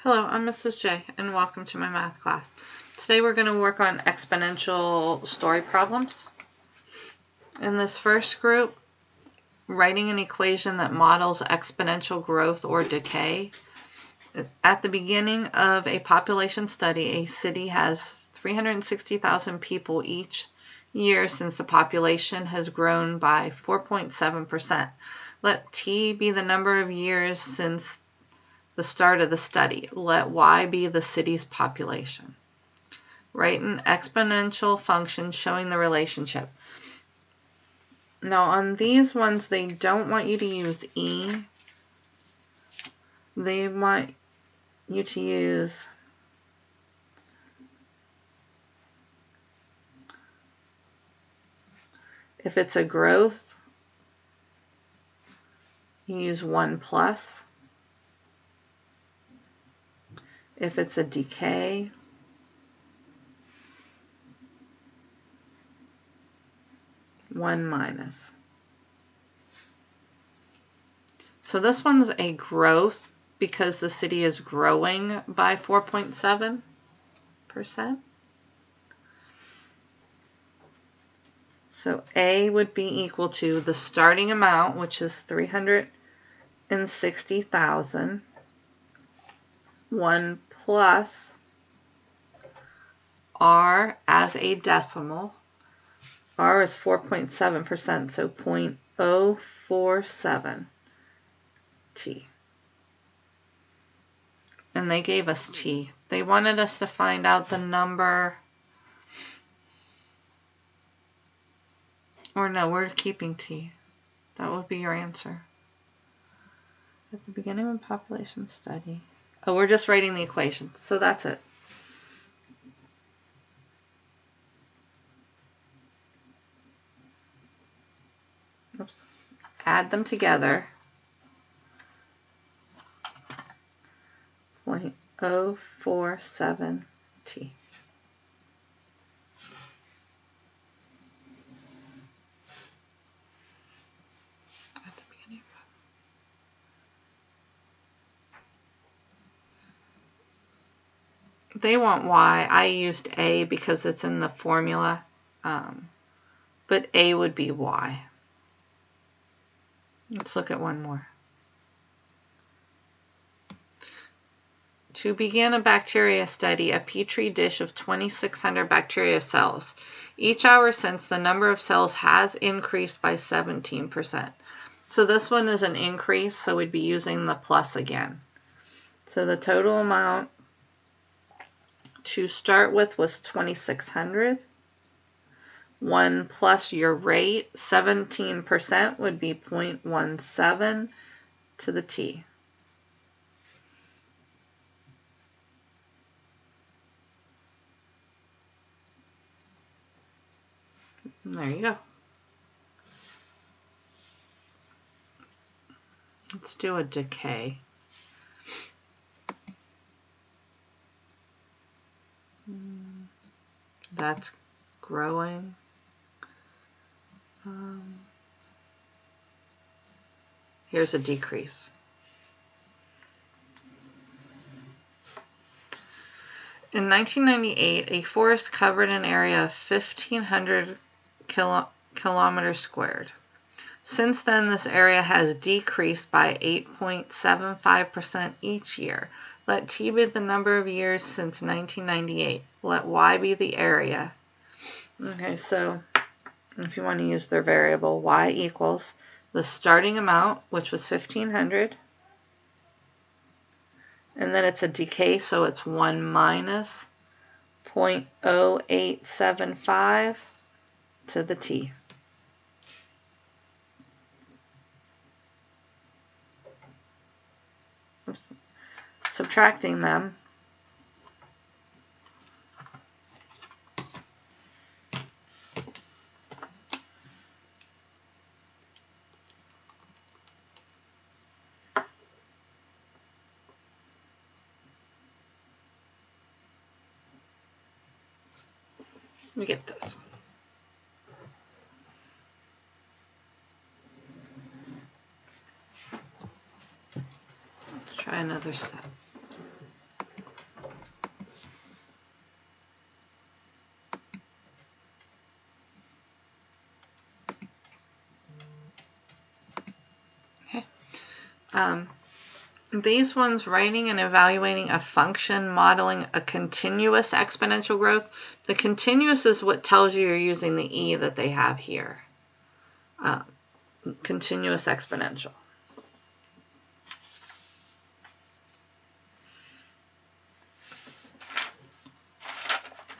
Hello, I'm Mrs. J, and welcome to my math class. Today we're going to work on exponential story problems. In this first group, writing an equation that models exponential growth or decay. At the beginning of a population study, a city has 360,000 people each year since the population has grown by 4.7%. Let T be the number of years since the start of the study. Let Y be the city's population. Write an exponential function showing the relationship. Now on these ones, they don't want you to use E. They want you to use if it's a growth, you use 1 plus. If it's a decay, one minus. So this one's a growth because the city is growing by 4.7%. So A would be equal to the starting amount, which is 360,000, 1 plus R as a decimal. R is 4.7%, so 0.047 T. And they gave us T. They wanted us to find out the number, or no, we're keeping T. That would be your answer. At the beginning of a population study. Oh, we're just writing the equation, so that's it. Oops. Add them together. 0.047 T. At the beginning. They want Y. I used A because it's in the formula, but A would be Y. Let's look at one more. To begin a bacteria study, a petri dish of 2,600 bacteria cells. Each hour since, the number of cells has increased by 17%. So this one is an increase, so we'd be using the plus again. So the total amount to start with was 2,600. 1 plus your rate, 17% would be 0.17 to the T. And there you go. Let's do a decay. That's growing. Here's a decrease. In 1998, a forest covered an area of 1,500 kilometers squared. Since then, this area has decreased by 8.75% each year. Let T be the number of years since 1998. Let Y be the area. Okay, so if you want to use their variable, Y equals the starting amount, which was 1,500. And then it's a decay, so it's 1 minus 0.0875 to the T. Oops. Subtracting them. We get this. Let's try another set. These ones, writing and evaluating a function, modeling a continuous exponential growth. The continuous is what tells you you're using the E that they have here. Continuous exponential.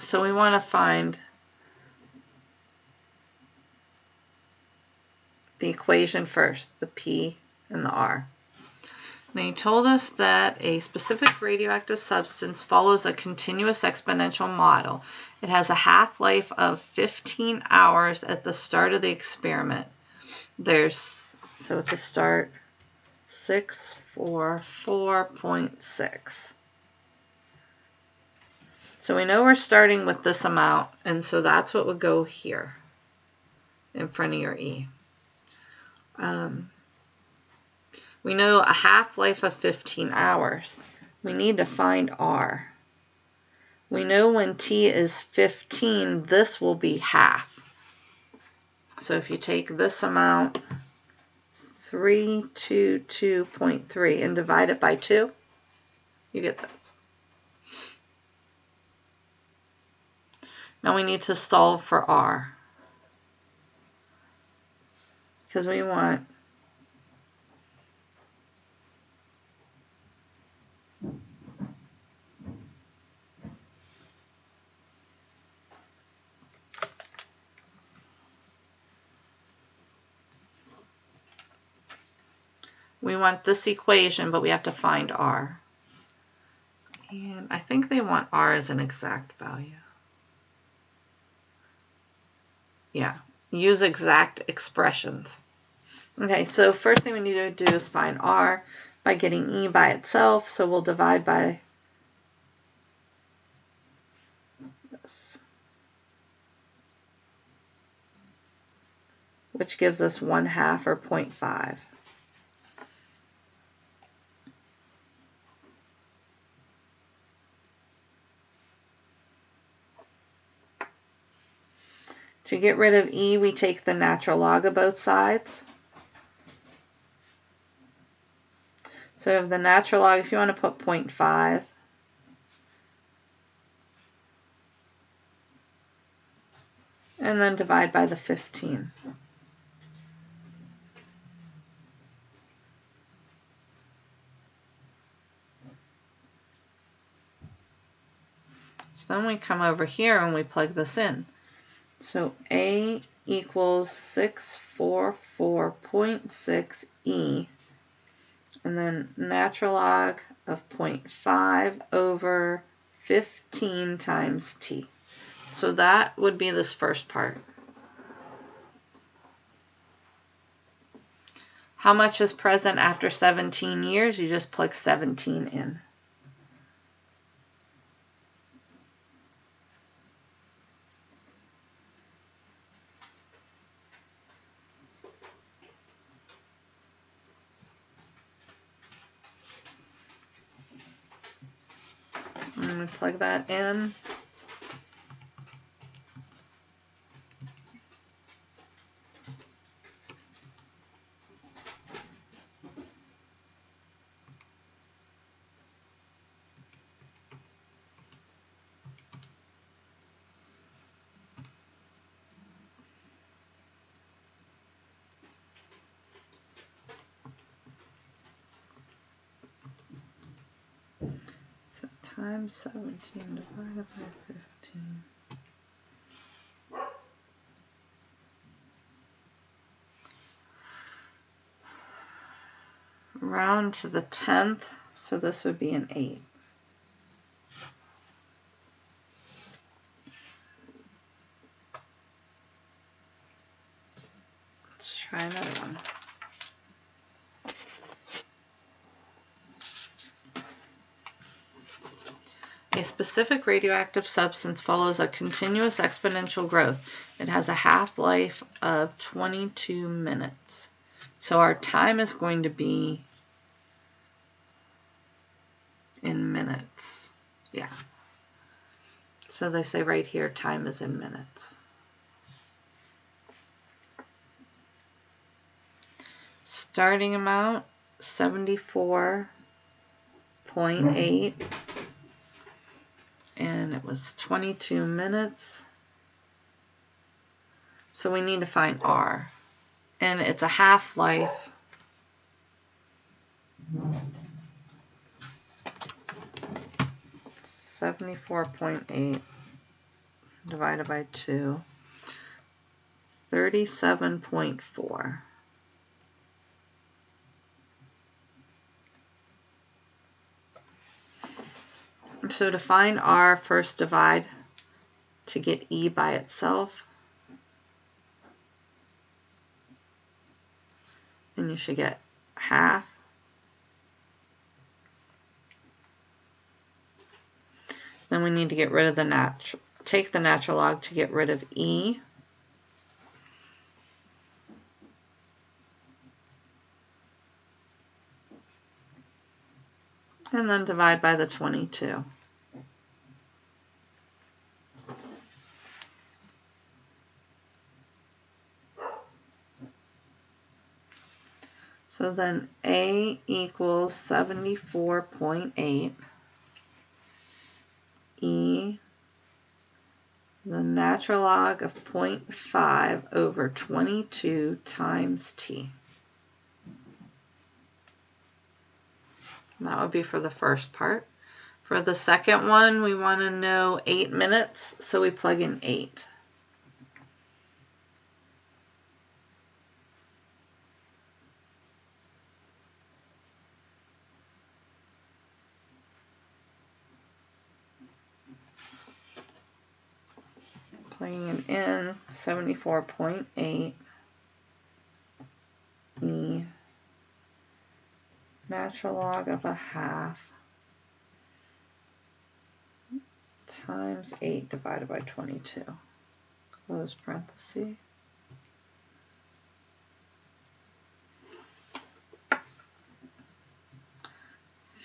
So we want to find the equation first, the P and the R. Now he told us that a specific radioactive substance follows a continuous exponential model. It has a half-life of 15 hours at the start of the experiment. So at the start, 644.6. So we know we're starting with this amount, and so that's what would go here in front of your E. We know a half-life of 15 hours. We need to find R. We know when T is 15, this will be half. So if you take this amount, 322.3, and divide it by 2, you get this. Now we need to solve for R, because we want this equation, but we have to find R. And I think they want R as an exact value. Yeah, use exact expressions. Okay, so first thing we need to do is find R by getting E by itself. So we'll divide by this, which gives us 1/2 or 0.5. To get rid of E, we take the natural log of both sides. So we have the natural log, if you want to put 0.5. And then divide by the 15. So then we come over here and we plug this in. So A equals 644.6 E, and then natural log of 0.5 over 15 times T. So that would be this first part. How much is present after 17 years? You just plug 17 in. And we plug that in. So times 17 divided by 15. Round to the 10th, so this would be an 8. Let's try another one. A specific radioactive substance follows a continuous exponential growth. It has a half-life of 22 minutes. So our time is going to be in minutes. Yeah. So they say right here, time is in minutes. Starting amount, 74.8, and it was 22 minutes. So we need to find R, and it's a half-life. $74.8 divided by 2, 37.4. So to find R, first divide to get E by itself. And you should get half. Then we need to get rid of the take the natural log to get rid of E. And then divide by the 22. So then A equals 74.8. E, the natural log of 0.5 over 22 times T. That would be for the first part. For the second one, we want to know 8 minutes, so we plug in 8. Plugging it in, 74.8 E, natural log of a half times 8 divided by 22. Close parenthesis.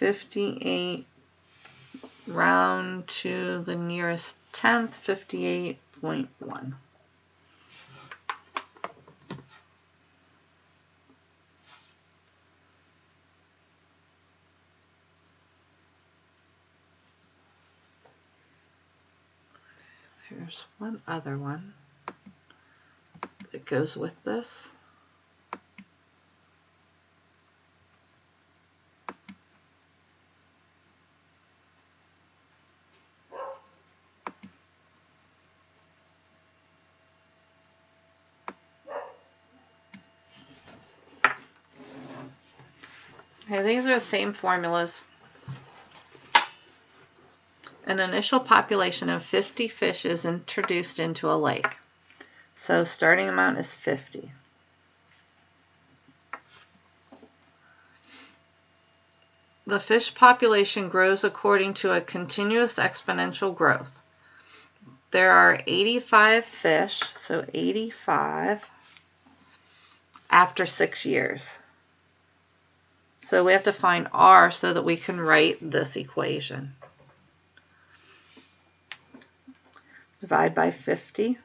$58, round to the nearest tenth, 58.1. Here's one other one that goes with this. Okay, these are the same formulas. An initial population of 50 fish is introduced into a lake. So starting amount is 50. The fish population grows according to a continuous exponential growth. There are 85 fish, so 85 after 6 years. So we have to find R so that we can write this equation. Divide by 50.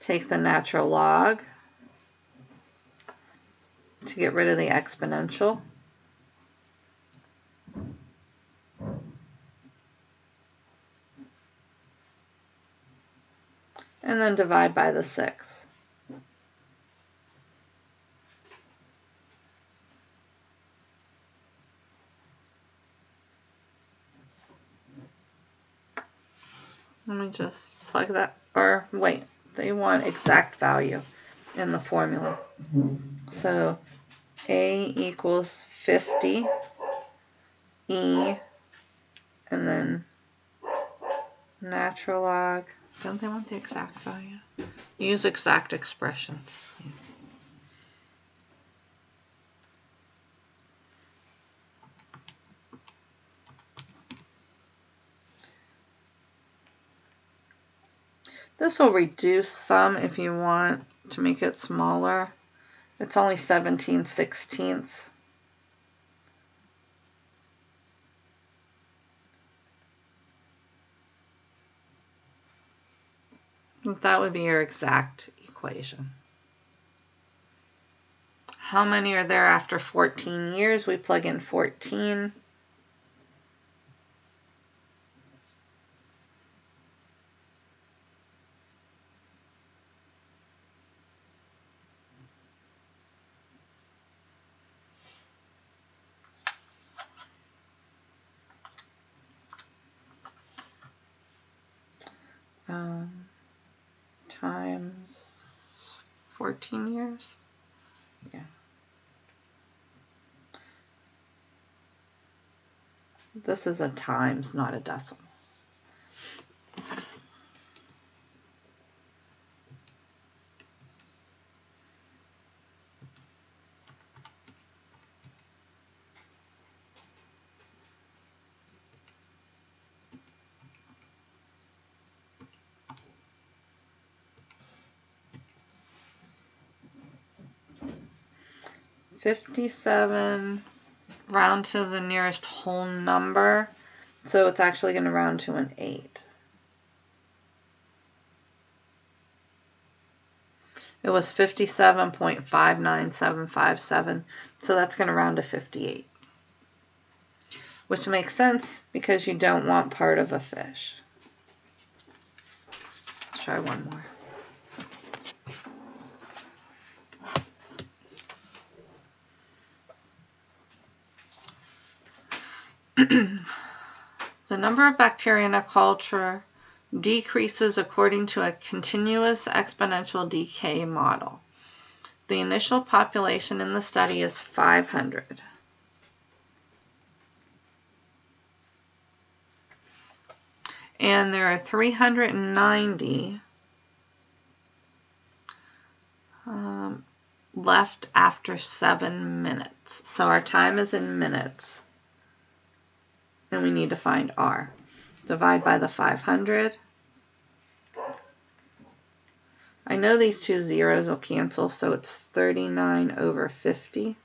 Take the natural log to get rid of the exponential. And then divide by the 6. Let me just plug that, or wait, they want exact value in the formula. So A equals 50, E, and then natural log. Don't they want the exact value? Use exact expressions. This will reduce some if you want to make it smaller. It's only 17/16. That would be your exact equation. How many are there after 14 years? We plug in 14. Times 14 years. Yeah. This is a times, not a decimal. $57, round to the nearest whole number, so it's actually going to round to an 8. It was 57.59757, so that's going to round to 58. Which makes sense because you don't want part of a fish. Let's try one more. The number of bacteria in a culture decreases according to a continuous exponential decay model. The initial population in the study is 500. And there are 390 left after 7 minutes. So our time is in minutes. And we need to find R. Divide by the 500. I know these two zeros will cancel, so it's 39 over 50.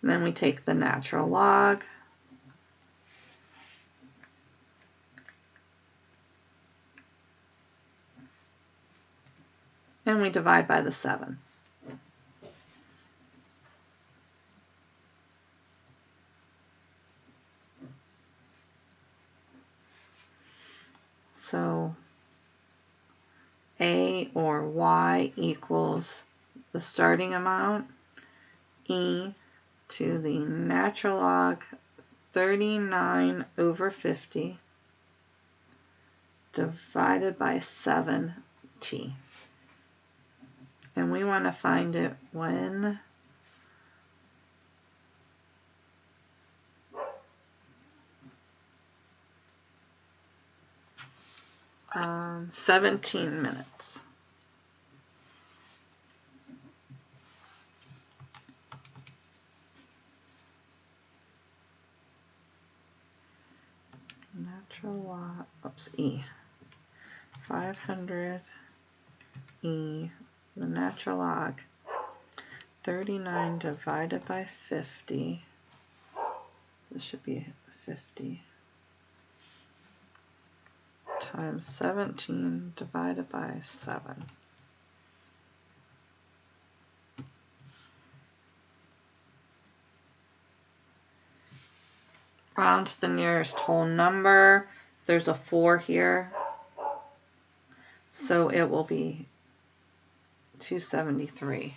And then we take the natural log. And we divide by the 7. So A or Y equals the starting amount, e to the natural log 39 over 50 divided by 7t. And we want to find it when um, 17 minutes. Natural log, oops, e. 500 e, the natural log 39 divided by 50. This should be 50 times 17 divided by 7. Round to the nearest whole number. There's a 4 here, so it will be 273.